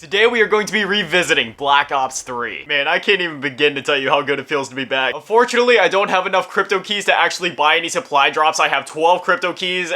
Today we are going to be revisiting Black Ops 3. Man, I can't even begin to tell you how good it feels to be back. Unfortunately, I don't have enough crypto keys to actually buy any supply drops. I have 12 crypto keys.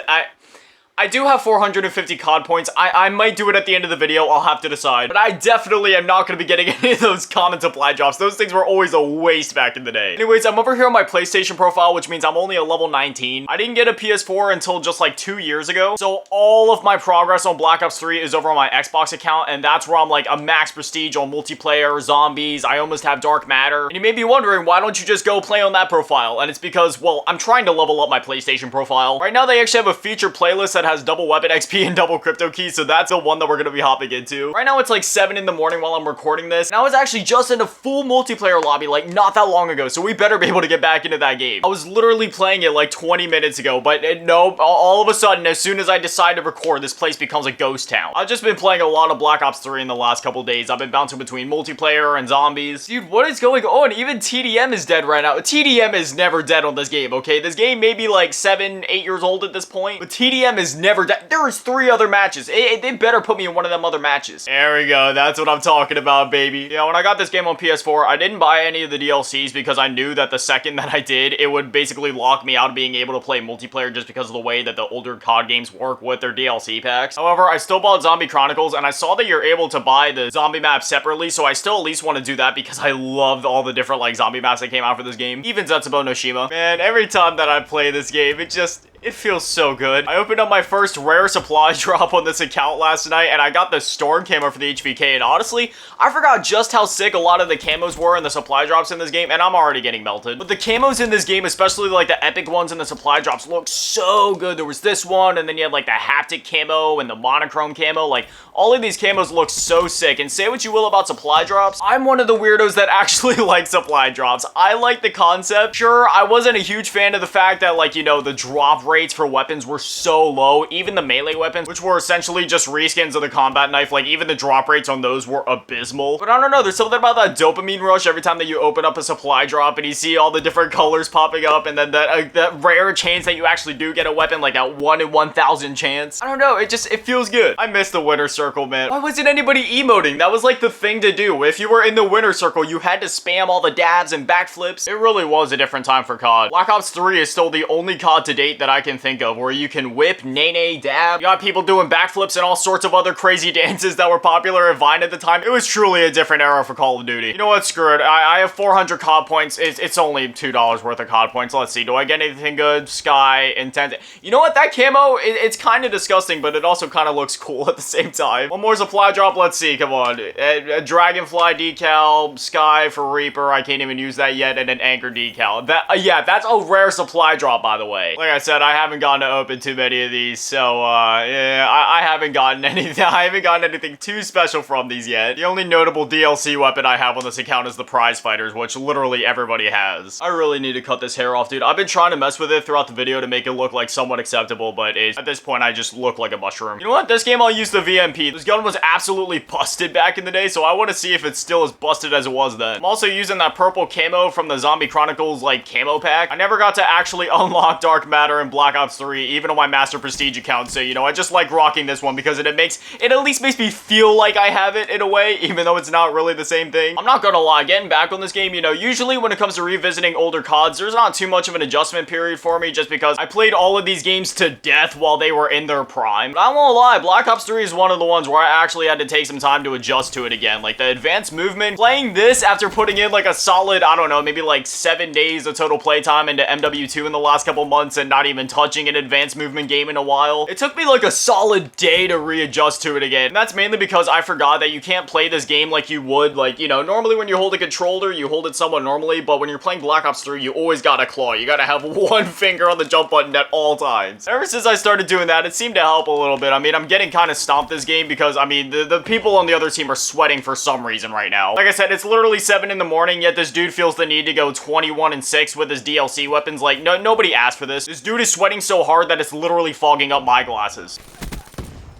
I do have 450 COD points. I might do it at the end of the video. I'll have to decide. But I definitely am not going to be getting any of those common supply drops. Those things were always a waste back in the day. Anyways, I'm over here on my PlayStation profile, which means I'm only a level 19. I didn't get a PS4 until just like 2 years ago. So all of my progress on Black Ops 3 is over on my Xbox account. And that's where I'm like a max prestige on multiplayer, zombies. I almost have dark matter. And you may be wondering, why don't you just go play on that profile? And it's because, well, I'm trying to level up my PlayStation profile. Right now, they actually have a featured playlist that has double weapon XP and double crypto keys, so that's the one that we're gonna be hopping into. Right now it's like 7 in the morning while I'm recording this, and I was actually just in a full multiplayer lobby like not that long ago, so we better be able to get back into that game. I was literally playing it like 20 minutes ago, but no, all of a sudden, as soon as I decide to record, this place becomes a ghost town. I've just been playing a lot of Black Ops 3 in the last couple days. I've been bouncing between multiplayer and zombies. Dude, what is going on? Even TDM is dead right now. TDM is never dead on this game, okay? This game may be like 7, 8 years old at this point, but TDM is never dead. There is 3 other matches. They better put me in one of them other matches. There we go. That's what I'm talking about, baby. Yeah, when I got this game on PS4, I didn't buy any of the DLCs because I knew that the second that I did, it would basically lock me out of being able to play multiplayer just because of the way that the older COD games work with their DLC packs. However, I still bought Zombie Chronicles, and I saw that you're able to buy the zombie map separately, so I still at least want to do that because I loved all the different, like, zombie maps that came out for this game. Even Zetsubo no Shima. Man, every time that I play this game, it feels so good. I opened up my first rare supply drop on this account last night, and I got the Storm camo for the HVK, and honestly, I forgot just how sick a lot of the camos were in the supply drops in this game, and I'm already getting melted. But the camos in this game, especially like the epic ones in the supply drops, look so good. There was this one, and then you had like the haptic camo and the monochrome camo. Like, all of these camos look so sick, and say what you will about supply drops, I'm one of the weirdos that actually like supply drops. I like the concept. Sure, I wasn't a huge fan of the fact that, like, you know, the drop rates for weapons were so low. Even the melee weapons, which were essentially just reskins of the combat knife, like, even the drop rates on those were abysmal. But I don't know, there's something about that dopamine rush every time that you open up a supply drop and you see all the different colors popping up, and then that rare chance that you actually do get a weapon, like that 1 in 1,000 chance. I don't know, it feels good. I miss the winner circle, man. Why wasn't anybody emoting? That was like the thing to do. If you were in the winner circle, you had to spam all the dabs and backflips. It really was a different time for COD. Black Ops 3 is still the only COD to date that I can think of where you can whip, nay, dab. You got people doing backflips and all sorts of other crazy dances that were popular at Vine at the time. It was truly a different era for Call of Duty. You know what? Screw it. I have 400 COD points. It's only $2 worth of COD points. Let's see. Do I get anything good? Sky, Intent. You know what? That camo, it's kind of disgusting, but it also kind of looks cool at the same time. One more supply drop. Let's see. Come on. A Dragonfly decal, Sky for Reaper. I can't even use that yet. And an Anchor decal. Yeah, that's a rare supply drop, by the way. Like I said, I haven't gotten to open too many of these, so yeah, I haven't gotten anything. I haven't gotten anything too special from these yet. The only notable DLC weapon I have on this account is the prize fighters, which literally everybody has. I really need to cut this hair off, dude. I've been trying to mess with it throughout the video to make it look like somewhat acceptable, but at this point I just look like a mushroom. You know what? This game I'll use the VMP. This gun was absolutely busted back in the day, so I want to see if it's still as busted as it was then. I'm also using that purple camo from the Zombie Chronicles like camo pack. I never got to actually unlock dark matter in Black Ops 3, even on my Master Prestige account, so, you know, I just like rocking this one because it at least makes me feel like I have it in a way, even though it's not really the same thing. I'm not gonna lie, getting back on this game, you know, usually when it comes to revisiting older CODs, there's not too much of an adjustment period for me just because I played all of these games to death while they were in their prime. But I won't lie, Black Ops 3 is one of the ones where I actually had to take some time to adjust to it again. Like, the advanced movement, playing this after putting in like a solid, I don't know, maybe like 7 days of total playtime into MW2 in the last couple months and not even touching an advanced movement game in a while. It took me like a solid day to readjust to it again. And that's mainly because I forgot that you can't play this game like you would, like, you know, normally when you hold a controller, you hold it somewhat normally, but when you're playing Black Ops 3, you always gotta claw. You gotta have one finger on the jump button at all times. Ever since I started doing that, it seemed to help a little bit. I mean, I'm getting kind of stomped this game because, I mean, the people on the other team are sweating for some reason right now. Like I said, it's literally 7 in the morning, yet this dude feels the need to go 21-6 with his DLC weapons. Like, nobody asked for this. This dude is sweating so hard that it's literally fogging up my glasses.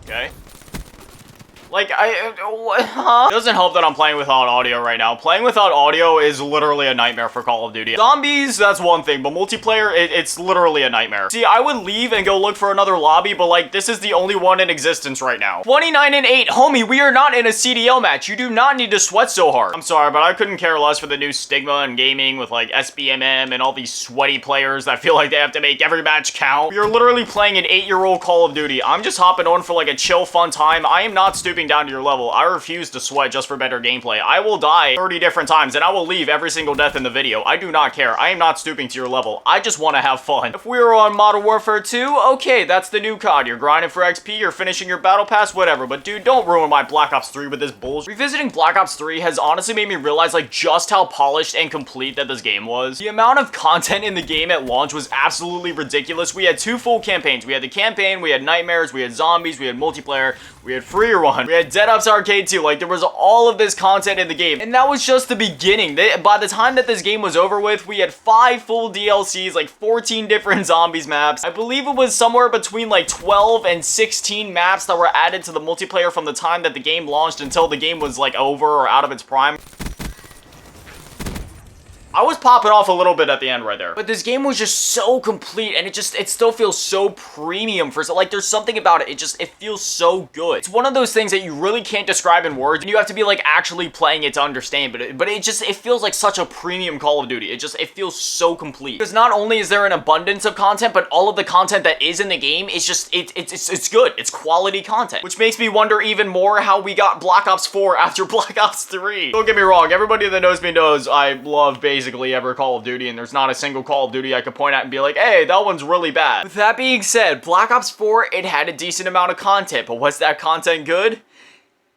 Okay. Like, what, huh? It doesn't help that I'm playing without audio right now. Playing without audio is literally a nightmare for Call of Duty. Zombies, that's one thing, but multiplayer, it's literally a nightmare. See, I would leave and go look for another lobby, but like, this is the only one in existence right now. 29-8, homie, we are not in a CDL match. You do not need to sweat so hard. I'm sorry, but I couldn't care less for the new stigma in gaming with like SBMM and all these sweaty players that feel like they have to make every match count. You're literally playing an 8-year-old Call of Duty. I'm just hopping on for like a chill, fun time. I am not stooping down to your level. I refuse to sweat just for better gameplay. I will die 30 different times and I will leave every single death in the video. I do not care. I am not stooping to your level. I just want to have fun. If we were on Modern Warfare 2, okay, that's the new COD. You're grinding for XP, you're finishing your battle pass, whatever. But dude, don't ruin my Black Ops 3 with this bullshit. Revisiting Black Ops 3 has honestly made me realize like just how polished and complete that this game was. The amount of content in the game at launch was absolutely ridiculous. We had 2 full campaigns. We had the campaign, we had Nightmares, we had Zombies, we had multiplayer, we had Free Run, we had Dead Ops Arcade 2. Like, there was all of this content in the game. And that was just the beginning. By the time that this game was over with, we had 5 full DLCs, like 14 different Zombies maps. I believe it was somewhere between like 12 and 16 maps that were added to the multiplayer from the time that the game launched until the game was like over or out of its prime. I was popping off a little bit at the end right there. But this game was just so complete, and it still feels so premium for, like, there's something about it. It feels so good. It's one of those things that you really can't describe in words, and you have to be, like, actually playing it to understand, but it feels like such a premium Call of Duty. It feels so complete. Because not only is there an abundance of content, but all of the content that is in the game is just, it's good. It's quality content. Which makes me wonder even more how we got Black Ops 4 after Black Ops 3. Don't get me wrong, everybody that knows me knows I love basically every Call of Duty, and there's not a single Call of Duty I could point at and be like, hey, that one's really bad. With that being said, Black Ops 4, it had a decent amount of content, but was that content good?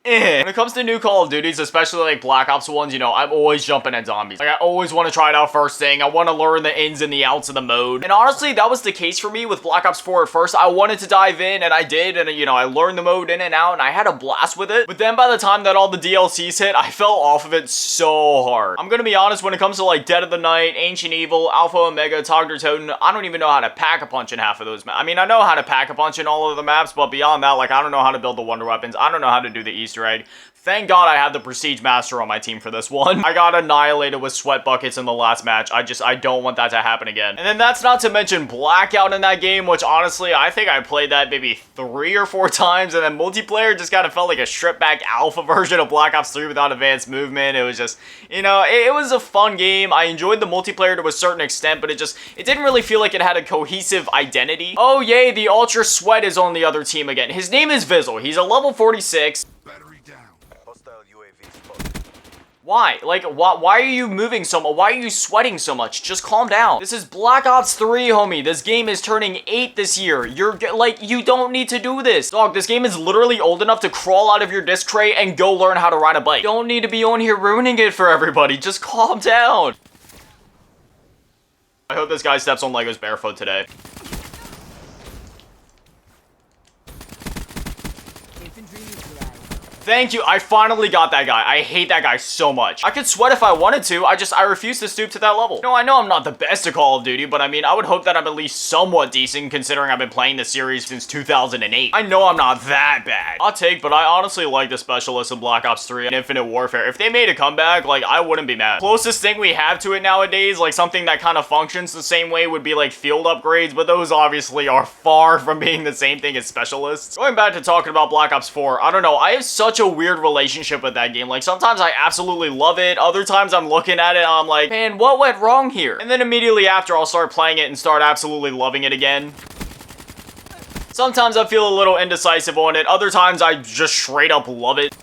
When it comes to new Call of Duties, especially like Black Ops ones, you know, I'm always jumping at zombies. Like, I always want to try it out first thing. I want to learn the ins and the outs of the mode. And honestly, that was the case for me with Black Ops 4 at first. I wanted to dive in, and I did, and you know, I learned the mode in and out, and I had a blast with it. But then by the time that all the DLCs hit, I fell off of it so hard. I'm gonna be honest, when it comes to like Dead of the Night, Ancient Evil, Alpha Omega, Togder Toten, I don't even know how to pack-a-punch in half of those maps. I mean, I know how to pack-a-punch in all of the maps, but beyond that, like, I don't know how to build the wonder weapons. I don't know how to do the Easter egg. Thank God I have the Prestige Master on my team for this one. I got annihilated with sweat buckets in the last match. I don't want that to happen again. And then that's not to mention Blackout in that game, which honestly, I think I played that maybe 3 or 4 times, and then multiplayer just kind of felt like a stripped back alpha version of Black Ops 3 without advanced movement. It was just, you know, it was a fun game. I enjoyed the multiplayer to a certain extent, but it didn't really feel like it had a cohesive identity. Oh yay, the Ultra Sweat is on the other team again. His name is Vizzle. He's a level 46. Why? Like, why are you moving so much? Why are you sweating so much? Just calm down. This is Black Ops 3, homie. This game is turning 8 this year. You don't need to do this. Dog, this game is literally old enough to crawl out of your disc tray and go learn how to ride a bike. You don't need to be on here ruining it for everybody. Just calm down. I hope this guy steps on Legos barefoot today. Thank you, I finally got that guy. I hate that guy so much. I could sweat if I wanted to, I refuse to stoop to that level. No, I know I'm not the best at Call of Duty, but I mean, I would hope that I'm at least somewhat decent considering I've been playing this series since 2008. I know I'm not that bad. I'll take, but I honestly like the specialists in Black Ops 3 and Infinite Warfare. If they made a comeback, like, I wouldn't be mad. Closest thing we have to it nowadays, like something that kind of functions the same way would be like field upgrades, but those obviously are far from being the same thing as specialists. Going back to talking about Black Ops 4, I don't know, I have such a weird relationship with that game. Like, sometimes I absolutely love it, other times I'm looking at it and I'm like, man, what went wrong here? And then immediately after, I'll start playing it and start absolutely loving it again. Sometimes I feel a little indecisive on it, other times I just straight up love it.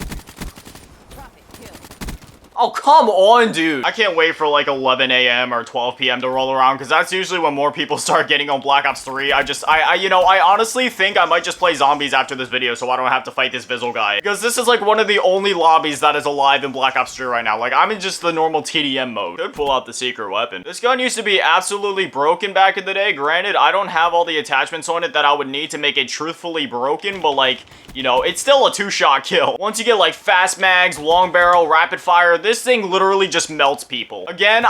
Oh, come on, dude. I can't wait for like 11 a.m. or 12 p.m. to roll around, because that's usually when more people start getting on Black Ops 3. I honestly think I might just play zombies after this video so I don't have to fight this Vizzle guy. Because this is like one of the only lobbies that is alive in Black Ops 3 right now. Like, I'm in just the normal TDM mode. Could pull out the secret weapon. This gun used to be absolutely broken back in the day. Granted, I don't have all the attachments on it that I would need to make it truthfully broken, but like, you know, it's still a 2-shot kill. Once you get like fast mags, long barrel, rapid fire, this thing literally just melts people. Again,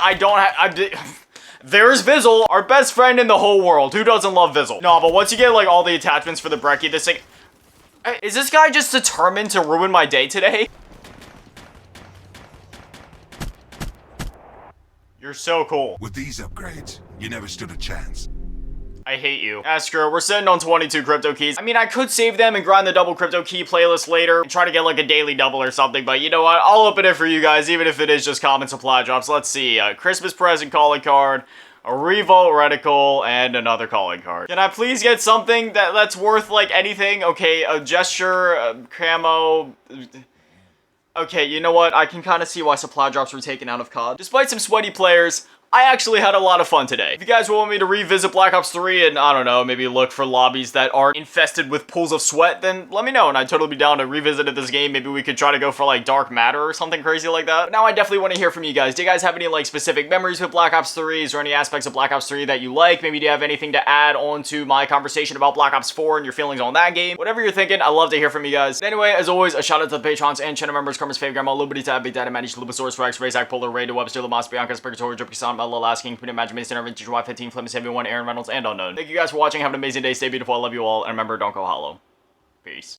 there's Vizzle, our best friend in the whole world. Who doesn't love Vizzle? No, but once you get like all the attachments for the brecci, this thing... Is this guy just determined to ruin my day today? You're so cool. With these upgrades, you never stood a chance. I hate you. Screw it, we're sitting on 22 crypto keys. I mean, I could save them and grind the double crypto key playlist later and try to get like a daily double or something, but you know what? I'll open it for you guys, even if it is just common supply drops. Let's see, Christmas present calling card, a Revolt reticle, and another calling card. Can I please get something that's worth like anything? Okay, a gesture, a camo. Okay, you know what? I can kind of see why supply drops were taken out of COD. Despite some sweaty players, I actually had a lot of fun today. If you guys want me to revisit Black Ops 3 and, I don't know, maybe look for lobbies that aren't infested with pools of sweat, then let me know, and I'd totally be down to revisit this game. Maybe we could try to go for, like, Dark Matter or something crazy like that. But now I definitely want to hear from you guys. Do you guys have any, like, specific memories with Black Ops 3? Is there any aspects of Black Ops 3 that you like? Maybe do you have anything to add on to my conversation about Black Ops 4 and your feelings on that game? Whatever you're thinking, I love to hear from you guys. But anyway, as always, a shout out to the patrons and channel members, Karma's Fave Grandma, Liberty Tab, Big Daddy, Manish, Lubasaurus, Rex, Razak, Polar, Ray, Webster, Lamas, Bianca, Spurgatory, Drippy Son, Melo, Lasking, Queen Imagine, Mason, Irvin, Y15, Flamus, Heavy One, Aaron Reynolds, and Unknown. Thank you guys for watching. Have an amazing day. Stay beautiful. I love you all. And remember, don't go hollow. Peace.